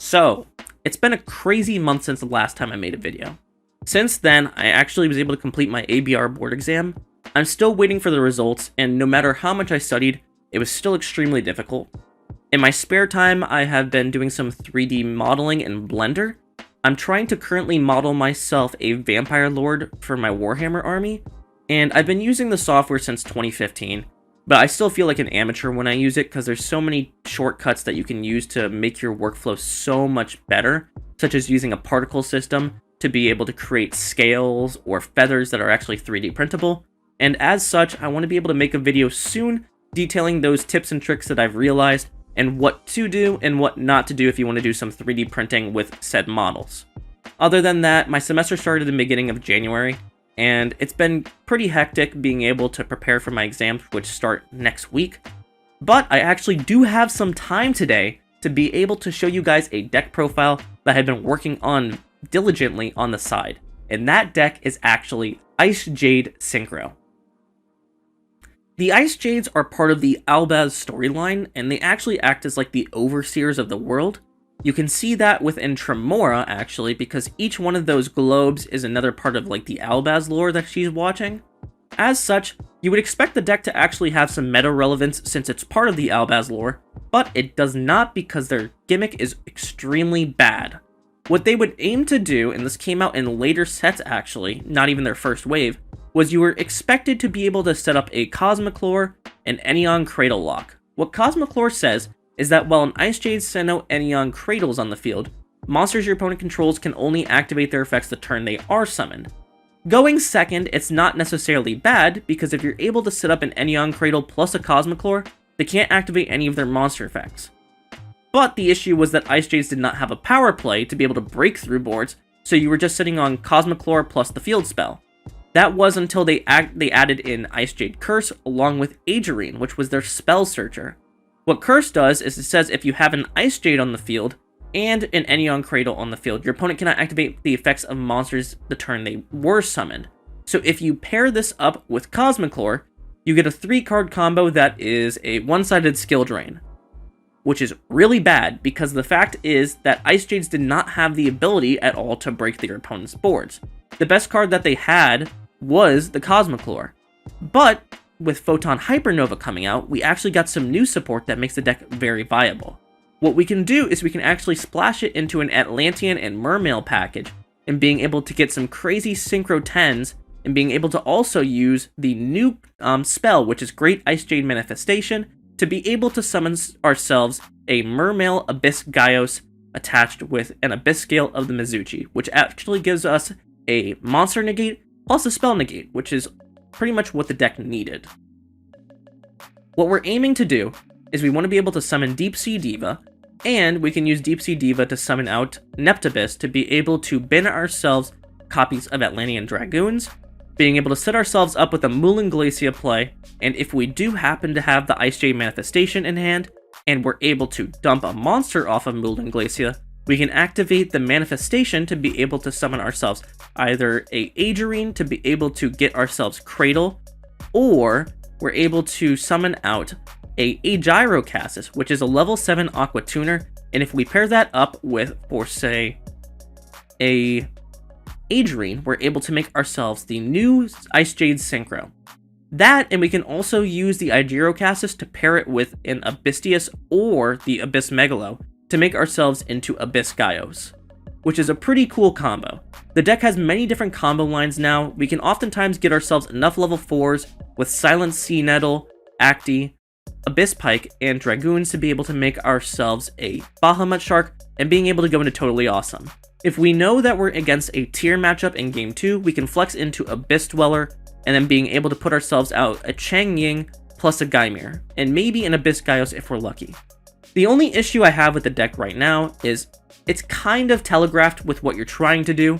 So, it's been a crazy month since the last time I made a video. Since then, I actually was able to complete my ABR board exam. I'm still waiting for the results, and no matter how much I studied, it was still extremely difficult. In my spare time, I have been doing some 3D modeling in Blender. I'm trying to currently model myself a vampire lord for my Warhammer army, and I've been using the software since 2015, but I still feel like an amateur when I use it because there's so many shortcuts that you can use to make your workflow so much better, such as using a particle system to be able to create scales or feathers that are actually 3D printable. And as such, I want to be able to make a video soon detailing those tips and tricks that I've realized and what to do and what not to do if you want to do some 3D printing with said models. Other than that, my semester started in the beginning of January, and it's been pretty hectic being able to prepare for my exams, which start next week. But I actually do have some time today to be able to show you guys a deck profile that I've been working on diligently on the side. And that deck is actually Icejade Synchro. The Icejades are part of the Albaz storyline, and they actually act as like the overseers of the world. You can see that within Tremora, actually, because each one of those globes is another part of like the Albaz lore that she's watching. As such, you would expect the deck to actually have some meta relevance since it's part of the Albaz lore, but it does not because their gimmick is extremely bad. What they would aim to do, and this came out in later sets actually, not even their first wave, was you were expected to be able to set up a Cosmic Lore and Enneon Cradle lock. What Cosmic Lore says is that while an Icejade sends out Enneon Cradles on the field, monsters your opponent controls can only activate their effects the turn they are summoned. Going second, it's not necessarily bad, because if you're able to set up an Enneon Cradle plus a Cosmic Lore, they can't activate any of their monster effects. But the issue was that Icejades did not have a power play to be able to break through boards, so you were just sitting on Cosmic Lore plus the field spell. That was until they added in Icejade Curse along with Agerine, which was their spell searcher. What Curse does is it says if you have an Icejade on the field and an Enneon Cradle on the field, your opponent cannot activate the effects of monsters the turn they were summoned. So if you pair this up with Cosmic Lore, you get a 3-card combo that is a one-sided skill drain, which is really bad because the fact is that Icejades did not have the ability at all to break their opponent's boards. The best card that they had was the Cosmic Lore. But with Photon Hypernova coming out, we actually got some new support that makes the deck very viable. What we can do is we can actually splash it into an Atlantean and Mermail package, and being able to get some crazy Synchro 10s, and being able to also use the new spell, which is Great Icejade Manifestation, to be able to summon ourselves a Mermail Abyss Gaios attached with an Abyss Scale of the Mizuchi, which actually gives us a monster negate plus a spell negate, which is pretty much what the deck needed. What we're aiming to do is we want to be able to summon Deep Sea Diva, and we can use Deep Sea Diva to summon out Neptibus to be able to bin ourselves copies of Atlantean Dragoons, being able to set ourselves up with a Mulan Glacia play, and if we do happen to have the Icejade Manifestation in hand, and we're able to dump a monster off of Mulan Glacia, we can activate the Manifestation to be able to summon ourselves either a Agerine to be able to get ourselves Cradle, or we're able to summon out a Gyrocasus, which is a level 7 Aqua Tuner, and if we pair that up with, for say, a Agerine, we're able to make ourselves the new Icejade Synchro. That, and we can also use the Gyrocasus to pair it with an Abysstius or the Abyss Megalo to make ourselves into Abyss Gaios, which is a pretty cool combo. The deck has many different combo lines now. We can oftentimes get ourselves enough level 4s with Silent Sea Nettle, Acti, Abyss Pike, and Dragoons to be able to make ourselves a Bahamut Shark and being able to go into Totally Awesome. If we know that we're against a tier matchup in Game 2, we can flex into Abyss Dweller, and then being able to put ourselves out a Chang Ying plus a Gaimir, and maybe an Abyss Gaios if we're lucky. The only issue I have with the deck right now is it's kind of telegraphed with what you're trying to do.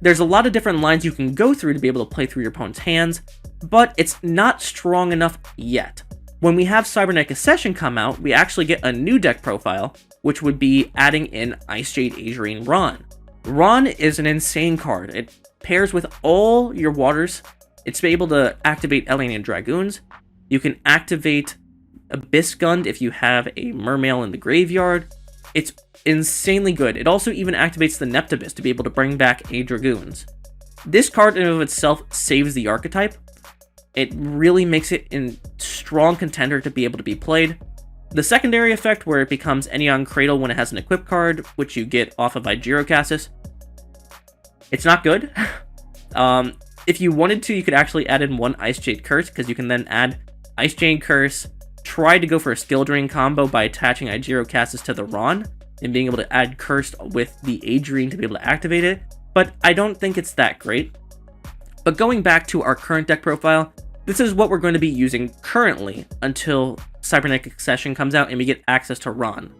There's a lot of different lines you can go through to be able to play through your opponent's hands, but it's not strong enough yet. When we have Cybernetic Accession come out, we actually get a new deck profile, which would be adding in Icejade Agerine Ron. Ron is an insane card. It pairs with all your waters. It's able to activate Atlantean Dragoons. You can activate Abyss Gund if you have a Mermail in the graveyard. It's insanely good. It also even activates the Neptibus to be able to bring back a Dragoons. This card in and of itself saves the archetype. It really makes it a strong contender to be able to be played. The secondary effect, where it becomes Enneon Cradle when it has an equip card, which you get off of Icejade Cassis, it's not good. If you wanted to, you could actually add in one Icejade Curse, because you can then add Icejade Curse, try to go for a skill drain combo by attaching Icejade Cassis to the Ron, and being able to add Cursed with the Adrian to be able to activate it, but I don't think it's that great. But going back to our current deck profile, this is what we're going to be using currently until Cybernetic Accession comes out and we get access to Ron.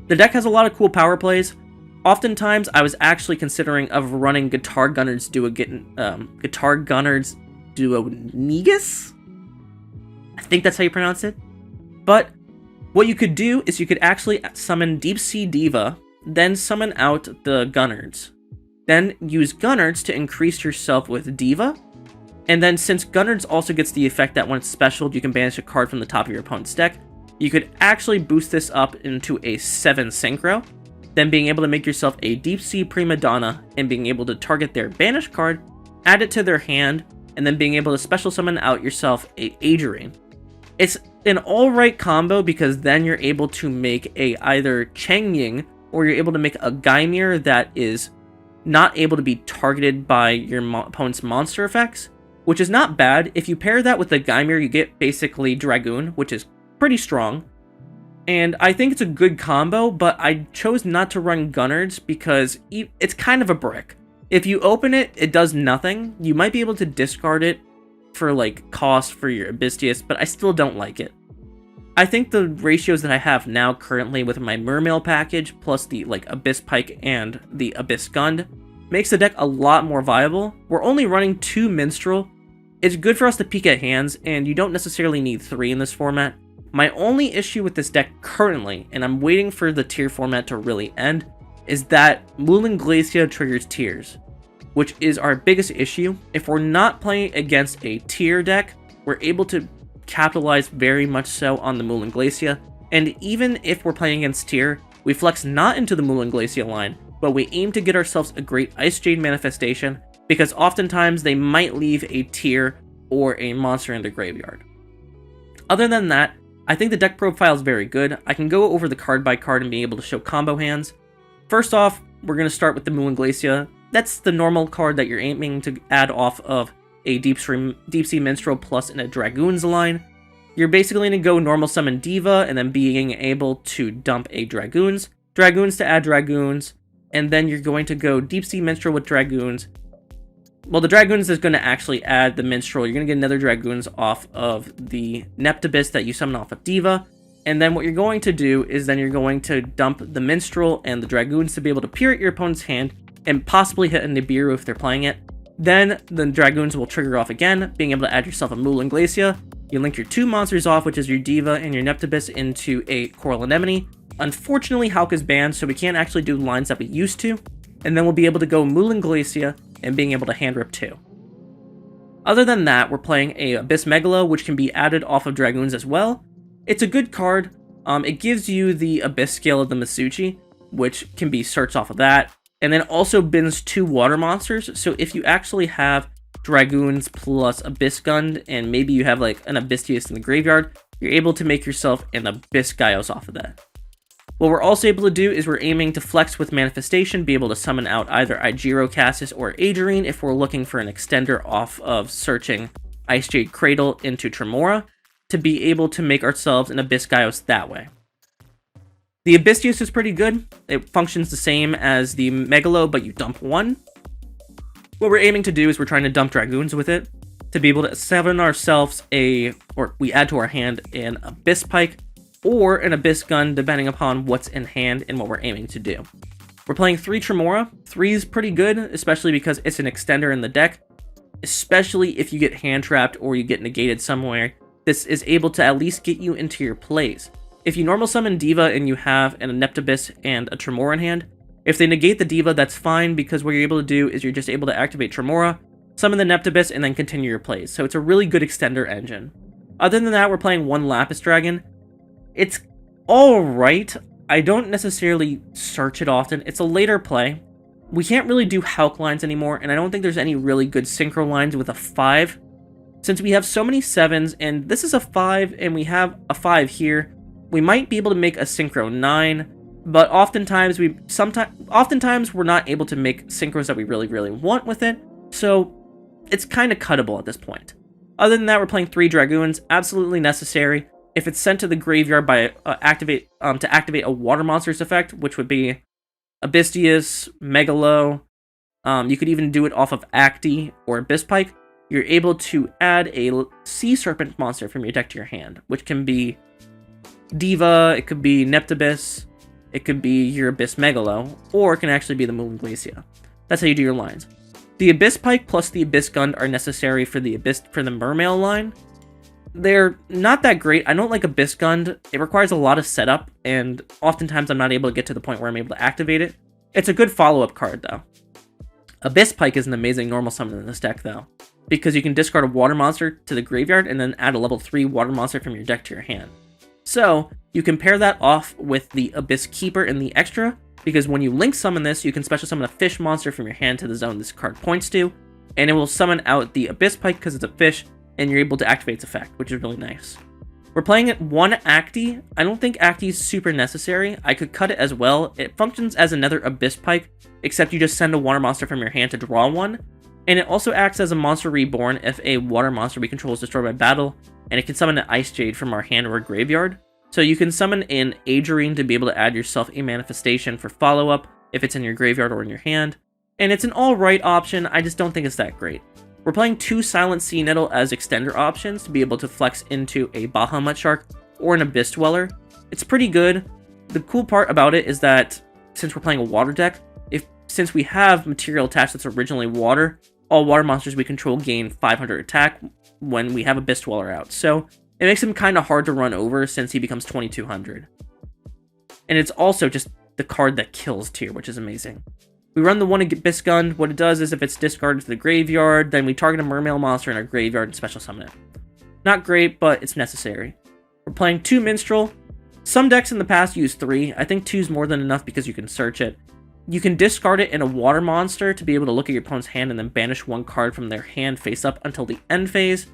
The deck has a lot of cool power plays. Oftentimes, I was actually considering of running Guitar Gunners Duo Negus? I think that's how you pronounce it. But what you could do is you could actually summon Deep Sea Diva, then summon out the Gunnards. Then use Gunnards to increase yourself with Diva. And then since Gunnards also gets the effect that when it's specialed, you can banish a card from the top of your opponent's deck, you could actually boost this up into a 7 Synchro, then being able to make yourself a Deep Sea Prima Donna and being able to target their banished card, add it to their hand, and then being able to special summon out yourself a Adrian. It's an alright combo because then you're able to make a either Cheng Ying or you're able to make a Gaimir that is not able to be targeted by your opponent's monster effects, which is not bad. If you pair that with the Gaimir, you get basically Dragoon, which is pretty strong. And I think it's a good combo, but I chose not to run Gunnards because it's kind of a brick. If you open it, it does nothing. You might be able to discard it for like cost for your Abystius, but I still don't like it. I think the ratios that I have now currently with my Mermail package, plus the like Abyss Pike and the Abyss Gund, makes the deck a lot more viable. We're only running 2 Minstrel. It's good for us to peek at hands, and you don't necessarily need 3 in this format. My only issue with this deck currently, and I'm waiting for the tier format to really end, is that Mulan Glacia triggers tiers, which is our biggest issue. If we're not playing against a tier deck, we're able to capitalize very much so on the Mulan Glacia, and even if we're playing against tier, we flex not into the Mulan Glacia line, but we aim to get ourselves a great Icejade manifestation, because oftentimes they might leave a tier or a monster in the graveyard. Other than that, I think the deck profile is very good. I can go over the card by card and be able to show combo hands. First off, we're going to start with the Mulan Glacia. That's the normal card that you're aiming to add off of a Deep Sea Minstrel plus in a Dragoons line. You're basically going to go normal summon Diva and then being able to dump a Dragoons. Dragoons to add Dragoons. And then you're going to go Deep Sea Minstrel with Dragoons. Well, the Dragoons is going to actually add the Minstrel. You're going to get another Dragoons off of the Neptibus that you summon off of Diva. And then what you're going to do is then you're going to dump the Minstrel and the Dragoons to be able to peer at your opponent's hand and possibly hit a Nibiru if they're playing it. Then the Dragoons will trigger off again, being able to add yourself a Mulan Glacia. You link your 2 monsters off, which is your Diva and your Neptibus, into a Coral Anemone. Unfortunately, halq is banned, so we can't actually do lines that we used to. And then we'll be able to go Mulan Glacia and being able to hand rip 2. Other than that, we're playing a Abyss Megalo, which can be added off of Dragoons as well. It's a good card. It gives you the Abyss scale of the Masuchi, which can be searched off of that. And then also bins 2 water monsters, so if you actually have Dragoons plus Abyss Gund, and maybe you have like an Abystius in the graveyard, you're able to make yourself an Abyss Gaios off of that. What we're also able to do is we're aiming to flex with Manifestation, be able to summon out either Icejade Cassis or Adrian if we're looking for an extender off of searching Icejade Cradle into Tremora, to be able to make ourselves an Abyss Gaios that way. The Abystius is pretty good. It functions the same as the Megalo, but you dump 1. What we're aiming to do is we're trying to dump Dragoons with it, to be able to summon ourselves or we add to our hand an Abyss Pike, or an Abyss Gun, depending upon what's in hand and what we're aiming to do. We're playing 3 Tremora. 3 is pretty good, especially because it's an extender in the deck, especially if you get hand-trapped or you get negated somewhere. This is able to at least get you into your plays. If you normal summon Diva and you have a Neptibus and a Tremora in hand, if they negate the Diva, that's fine, because what you're able to do is you're just able to activate Tremora, summon the Neptibus, and then continue your plays. So it's a really good extender engine. Other than that, we're playing 1 Lapis Dragon. It's alright. I don't necessarily search it often. It's a later play. We can't really do halq lines anymore, and I don't think there's any really good synchro lines with a 5. Since we have so many 7s, and this is a 5, and we have a 5 here, we might be able to make a synchro 9, but oftentimes we're not able to make synchros that we really want with it, so it's kind of cuttable at this point. Other than that, we're playing 3 dragoons, absolutely necessary. If it's sent to the graveyard by to activate a water monster's effect, which would be Abystius, Megalo, you could even do it off of Acti or Abyss Pike, you're able to add a Sea Serpent monster from your deck to your hand, which can be Diva, it could be Neptibus, it could be your Abyss Megalo, or it can actually be the Moving Glacia. That's how you do your lines. The Abyss Pike plus the Abyss Gun are necessary for the Mermail line. They're not that great. I don't like Abyss Gun. It requires a lot of setup, and oftentimes I'm not able to get to the point where I'm able to activate it. It's a good follow-up card, though. Abyss Pike is an amazing normal summon in this deck, though, because you can discard a water monster to the graveyard and then add a level 3 water monster from your deck to your hand. So, you can pair that off with the Abyss Keeper in the extra, because when you link summon this, you can special summon a fish monster from your hand to the zone this card points to, and it will summon out the Abyss Pike because it's a fish, and you're able to activate its effect, which is really nice. We're playing it 1 Acti. I don't think Acti is super necessary. I could cut it as well. It functions as another Abyss Pike, except you just send a water monster from your hand to draw one, and it also acts as a monster reborn if a water monster we control is destroyed by battle, and it can summon an Icejade from our hand or a graveyard. So you can summon an Icejade to be able to add yourself a manifestation for follow-up if it's in your graveyard or in your hand. And it's an alright option, I just don't think it's that great. We're playing 2 Silent Sea Nettle as extender options to be able to flex into a Bahamut Shark or an Abyss Dweller. It's pretty good. The cool part about it is that since we're playing a water deck, since we have material attached that's originally water, all water monsters we control gain 500 attack when we have Abyss Dweller out. So it makes him kind of hard to run over since he becomes 2200. And it's also just the card that kills tier, which is amazing. We run the 1 Abyss Gun. What it does is if it's discarded to the graveyard, then we target a Mermail monster in our graveyard and special summon it. Not great, but it's necessary. We're playing 2 Minstrel. Some decks in the past use 3. I think 2 is more than enough because you can search it. You can discard it in a water monster to be able to look at your opponent's hand and then banish 1 card from their hand face up until the end phase.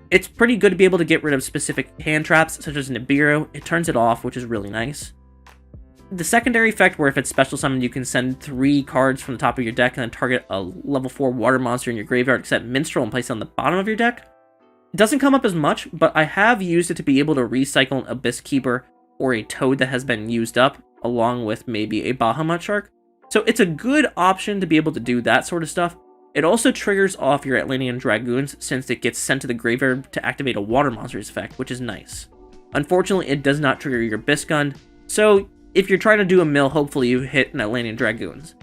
It's pretty good to be able to get rid of specific hand traps, such as Nibiru. It turns it off, which is really nice. The secondary effect, where if it's special summoned, you can send 3 cards from the top of your deck and then target a level 4 water monster in your graveyard, except Minstrel, and place it on the bottom of your deck. It doesn't come up as much, but I have used it to be able to recycle an Abyss Keeper or a Toad that has been used up, along with maybe a Bahamut Shark. So it's a good option to be able to do that sort of stuff. It also triggers off your Atlantean Dragoons since it gets sent to the graveyard to activate a water monster's effect, which is nice. Unfortunately, it does not trigger your Abyss Gun, so if you're trying to do a mill, hopefully you hit an Atlantean Dragoons.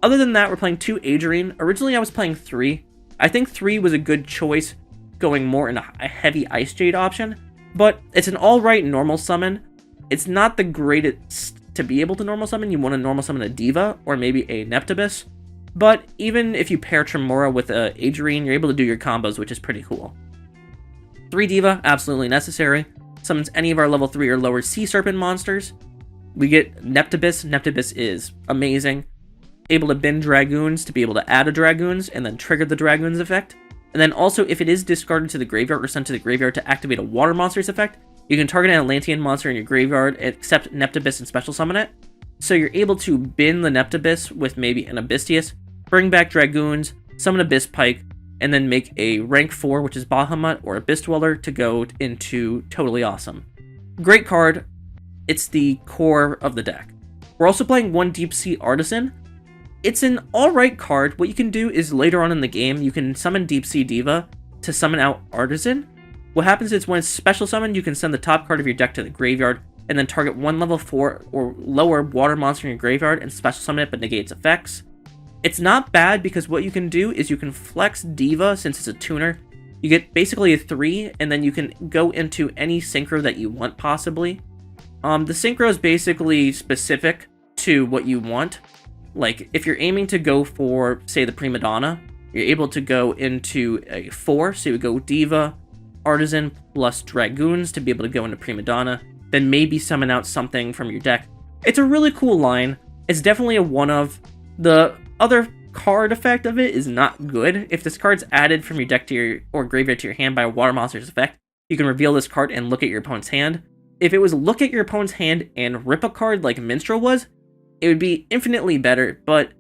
Other than that, we're playing 2 Icejade. Originally, I was playing 3. I think 3 was a good choice, going more in a heavy Icejade option, but it's an alright normal summon. It's not the greatest to be able to normal summon. You want to normal summon a Diva, or maybe a Neptibus, but even if you pair Tremora with a Icejade, you're able to do your combos, which is pretty cool. 3 Diva, absolutely necessary. Summons any of our level 3 or lower Sea Serpent monsters. We get Neptibus. Neptibus is amazing. Able to bin Dragoons to be able to add a Dragoons and then trigger the Dragoons effect. And then also, if it is discarded to the graveyard or sent to the graveyard to activate a water monster's effect, you can target an Atlantean monster in your graveyard, except Neptibus, and special summon it. So you're able to bin the Neptibus with maybe an Abystius, bring back Dragoons, summon Abyss Pike, and then make a rank 4, which is Bahamut or Abyss Dweller, to go into totally awesome. Great card. It's the core of the deck. We're also playing 1 Deep Sea Artisan. It's an alright card. What you can do is later on in the game, you can summon Deep Sea Diva to summon out Artisan. What happens is when it's special summoned, you can send the top card of your deck to the graveyard and then target 1 level 4 or lower water monster in your graveyard and special summon it but negate its effects. It's not bad because what you can do is you can flex Diva since it's a tuner. You get basically a 3 and then you can go into any synchro that you want possibly. The synchro is basically specific to what you want. Like, if you're aiming to go for, say, the Prima Donna, you're able to go into a 4, so you would go Diva, Artisan, plus Dragoons to be able to go into Prima Donna, then maybe summon out something from your deck It's a really cool line. It's definitely a one-of. The other card effect of it is not good. If this card's added from your deck to your or graveyard to your hand by a water monster's effect, you can reveal this card and look at your opponent's hand. If it was look at your opponent's hand and rip a card like Minstrel was, it would be infinitely better, but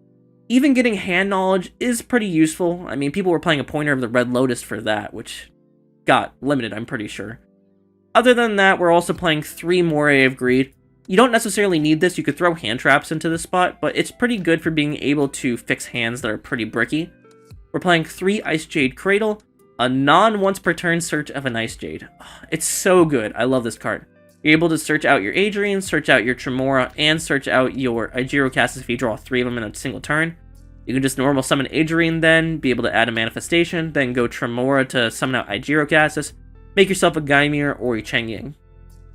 even getting hand knowledge is pretty useful. I mean, people were playing a pointer of the Red Lotus for that, which got limited, I'm pretty sure. Other than that, we're also playing 3 Moray of Greed. You don't necessarily need this, you could throw hand traps into this spot, but it's pretty good for being able to fix hands that are pretty bricky. We're playing 3 Icejade Cradle, a non-once per turn search of an Icejade. It's so good, I love this card. You're able to search out your Adrian, search out your Tremora, and search out your Icejade if you draw 3 of them in a single turn. You can just normal summon Adrian then, be able to add a manifestation, then go Tremora to summon out Icejade, make yourself a Gaimir or a Chengying.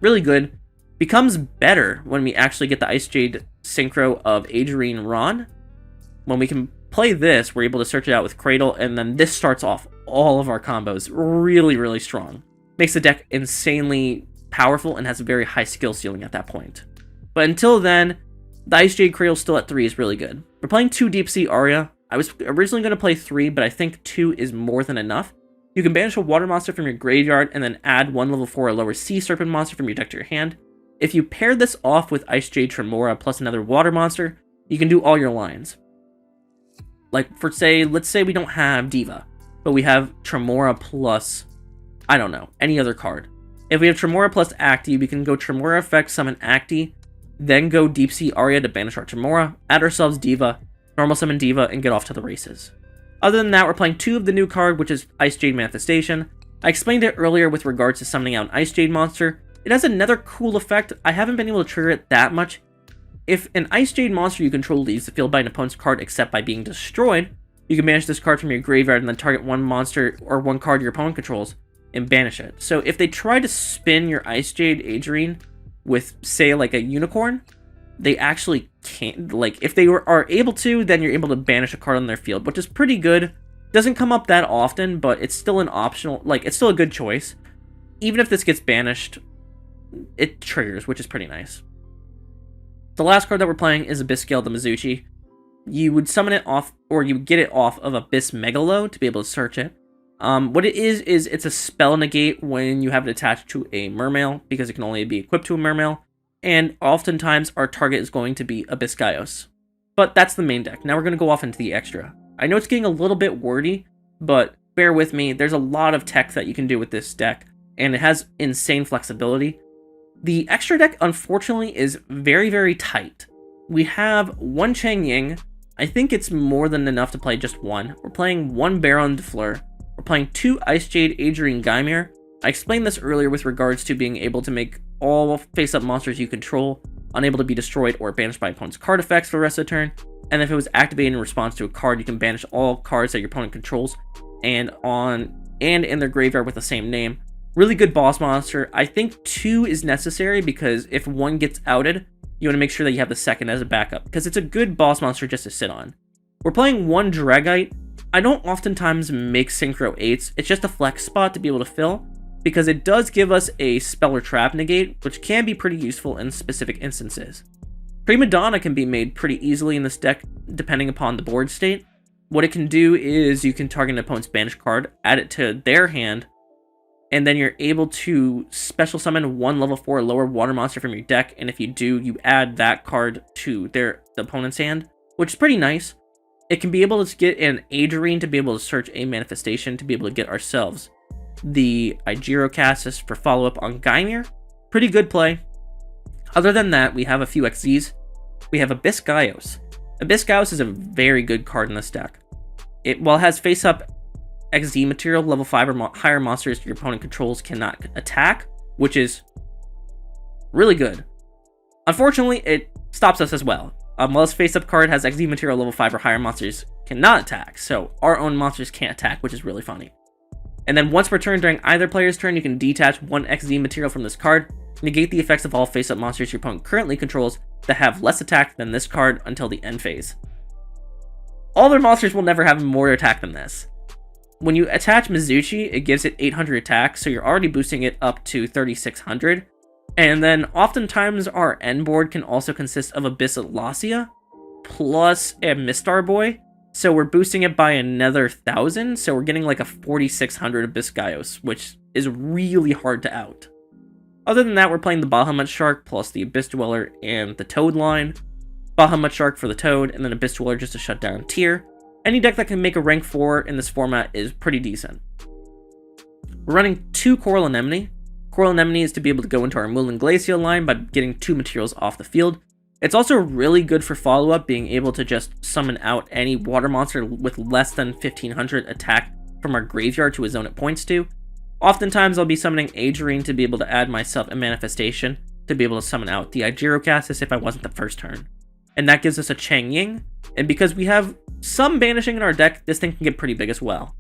Really good. Becomes better when we actually get the Icejade Synchro of Adrian Ron. When we can play this, we're able to search it out with Cradle, and then this starts off all of our combos really, really strong. Makes the deck insanely powerful and has a very high skill ceiling at that point. But until then, the Icejade Cradle still at 3 is really good. We're playing 2 Deep Sea Aria. I was originally going to play 3, but I think 2 is more than enough. You can banish a water monster from your graveyard and then add 1 level 4 or lower sea serpent monster from your deck to your hand. If you pair this off with Icejade Tremora plus another water monster, you can do all your lines. Like, let's say we don't have Diva, but we have Tremora plus, I don't know, any other card. If we have Tremora plus Acti, we can go Tremora effect, summon Acti, then go Deep Sea Aria to banish our Tremora, add ourselves Diva, normal summon Diva, and get off to the races. Other than that, we're playing 2 of the new card, which is Icejade Manifestation. I explained it earlier with regards to summoning out an Icejade monster. It has another cool effect. I haven't been able to trigger it that much. If an Icejade monster you control leaves the field by an opponent's card except by being destroyed, you can banish this card from your graveyard and then target 1 monster or 1 card your opponent controls and banish it. So if they try to spin your Icejade Adrian with, say, like a unicorn, they actually can't. Like, if they are able to, then you're able to banish a card on their field, which is pretty good. Doesn't come up that often, but it's still an optional, like, it's still a good choice. Even if this gets banished, it triggers, which is pretty nice. The last card that we're playing is Abyssgale the Mizuchi. You would summon it off, or you would get it off of Abyss Megalo to be able to search it. What it is it's a spell negate when you have it attached to a Mermail, because it can only be equipped to a Mermail, and oftentimes our target is going to be Abyssgaios. But that's the main deck. Now we're going to go off into the extra. I know it's getting a little bit wordy, but bear with me, there's a lot of tech that you can do with this deck, and it has insane flexibility. The extra deck, unfortunately, is very, very tight. We have 1 Chengying. I think it's more than enough to play just 1. We're playing 1 Baron de Fleur. We're playing 2 Icejade Adrian Gaimir. I explained this earlier with regards to being able to make all face-up monsters you control unable to be destroyed or banished by opponent's card effects for the rest of the turn. And if it was activated in response to a card, you can banish all cards that your opponent controls and in their graveyard with the same name. Really good boss monster. I think 2 is necessary because if 1 gets outed, you want to make sure that you have the second as a backup, because it's a good boss monster just to sit on. We're playing 1 Dragite. I don't oftentimes make Synchro 8s. It's just a flex spot to be able to fill, because it does give us a spell or trap negate, which can be pretty useful in specific instances. Prima Donna can be made pretty easily in this deck, depending upon the board state. What it can do is you can target an opponent's banished card, add it to their hand, and then you're able to special summon 1 level 4 or lower water monster from your deck, and if you do, you add that card to the opponent's hand, which is pretty nice. It can be able to get an Adrian to be able to search a manifestation to be able to get ourselves the Icejade for follow-up on Gaimir. Pretty good play. Other than that, we have a few XZs. We have Abyssgaios. Abyssgaios is a very good card in this deck. While it has face-up XZ material, level 5 or higher monsters your opponent controls cannot attack, which is really good. Unfortunately, it stops us as well. While this face-up card has XZ material, level 5 or higher monsters cannot attack, so our own monsters can't attack, which is really funny. And then once per turn during either player's turn, you can detach 1 XZ material from this card, negate the effects of all face-up monsters your opponent currently controls that have less attack than this card until the end phase. All their monsters will never have more attack than this. When you attach Mizuchi, it gives it 800 attack, so you're already boosting it up to 3600. And then oftentimes our end board can also consist of Abyss Alasia plus a Mistar Boy. So we're boosting it by another 1,000, so we're getting like a 4,600 Abyss Gaios, which is really hard to out. Other than that, we're playing the Bahamut Shark plus the Abyss Dweller and the Toad line. Bahamut Shark for the Toad, and then Abyss Dweller just to shut down tier. Any deck that can make a rank 4 in this format is pretty decent. We're running 2 Coral Anemone. Coral Anemone is to be able to go into our Moulin Glacial line by getting 2 materials off the field. It's also really good for follow-up, being able to just summon out any water monster with less than 1,500 attack from our graveyard to a zone it points to. Oftentimes I'll be summoning Agerine to be able to add myself a manifestation to be able to summon out the Igirocastus if I wasn't the first turn. And that gives us a Chang Ying, and because we have some banishing in our deck, this thing can get pretty big as well.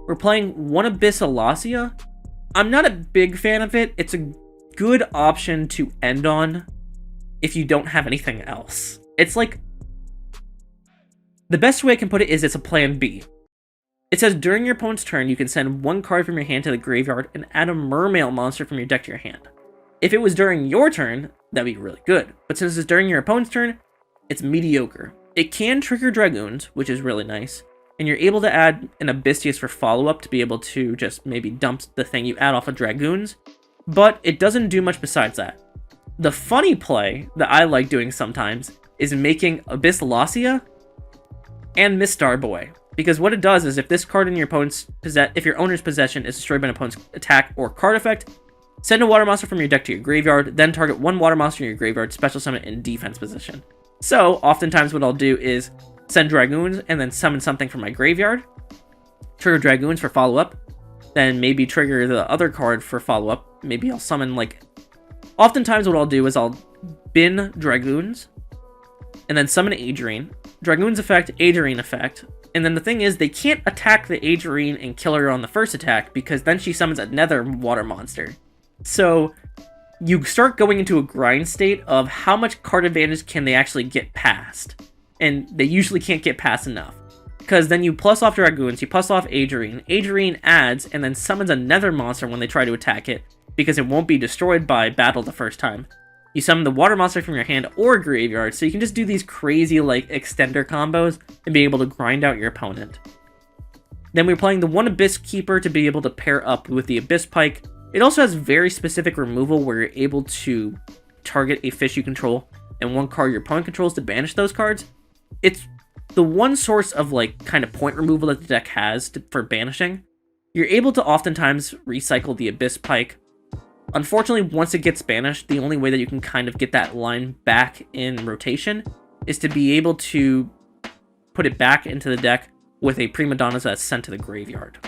We're playing 1 Abyss Alasia. I'm not a big fan of it. It's a good option to end on if you don't have anything else. It's like, the best way I can put it is it's a plan B. It says during your opponent's turn, you can send 1 card from your hand to the graveyard and add a Mermail monster from your deck to your hand. If it was during your turn, that'd be really good. But since it's during your opponent's turn, it's mediocre. It can trigger Dragoons, which is really nice. And you're able to add an Abyssius for follow-up to be able to just maybe dump the thing you add off of Dragoons. But it doesn't do much besides that. The funny play that I like doing sometimes is making Abyss Alasia and Mistar Boy. Because what it does is if this card in your opponent's if your owner's possession is destroyed by an opponent's attack or card effect, send a water monster from your deck to your graveyard, then target 1 water monster in your graveyard, special summon it in defense position. So oftentimes what I'll do is send Dragoons and then summon something from my graveyard, trigger Dragoons for follow-up, then maybe trigger the other card for follow-up. Maybe I'll summon like... Oftentimes what I'll do is I'll bin Dragoons, and then summon Agerine. Dragoons effect, Agerine effect. And then the thing is, they can't attack the Agerine and kill her on the first attack, because then she summons another water monster. So you start going into a grind state of how much card advantage can they actually get past. And they usually can't get past enough. Because then you plus off Dragoons, you plus off Agerine, Agerine adds, and then summons another monster when they try to attack it, because it won't be destroyed by battle the first time. You summon the water monster from your hand or graveyard, so you can just do these crazy like extender combos and be able to grind out your opponent. Then we're playing the 1 Abyss Keeper to be able to pair up with the Abyss Pike. It also has very specific removal where you're able to target a fish you control and 1 card your opponent controls to banish those cards. It's the one source of like kind of point removal that the deck has for banishing. You're able to oftentimes recycle the Abyss Pike. Unfortunately, once it gets banished, the only way that you can kind of get that line back in rotation is to be able to put it back into the deck with a Prima Donna that's sent to the graveyard.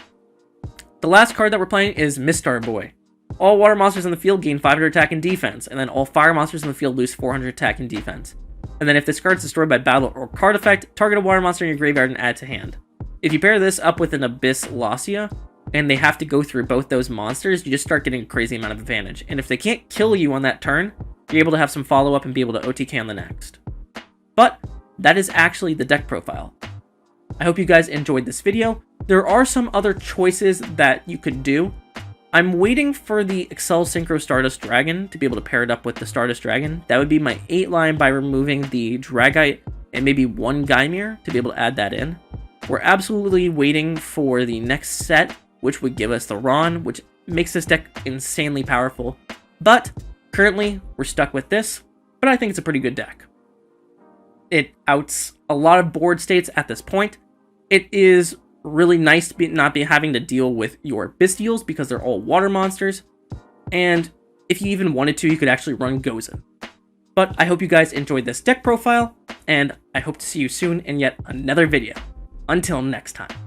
The last card that we're playing is Mistar Boy. All water monsters in the field gain 500 attack and defense, and then all fire monsters in the field lose 400 attack and defense. And then if this card is destroyed by battle or card effect, target a water monster in your graveyard and add to hand. If you pair this up with an Abyss Alasia, and they have to go through both those monsters, you just start getting a crazy amount of advantage. And if they can't kill you on that turn, you're able to have some follow-up and be able to OTK on the next. But that is actually the deck profile. I hope you guys enjoyed this video. There are some other choices that you could do. I'm waiting for the Excel Synchro Stardust Dragon to be able to pair it up with the Stardust Dragon. That would be my 8 line by removing the Dragite and maybe 1 Gaimir to be able to add that in. We're absolutely waiting for the next set, which would give us the Ron, which makes this deck insanely powerful. But currently, we're stuck with this, but I think it's a pretty good deck. It outs a lot of board states at this point. It is really nice to not be having to deal with your Bystials because they're all water monsters. And if you even wanted to, you could actually run Gozen. But I hope you guys enjoyed this deck profile, and I hope to see you soon in yet another video. Until next time.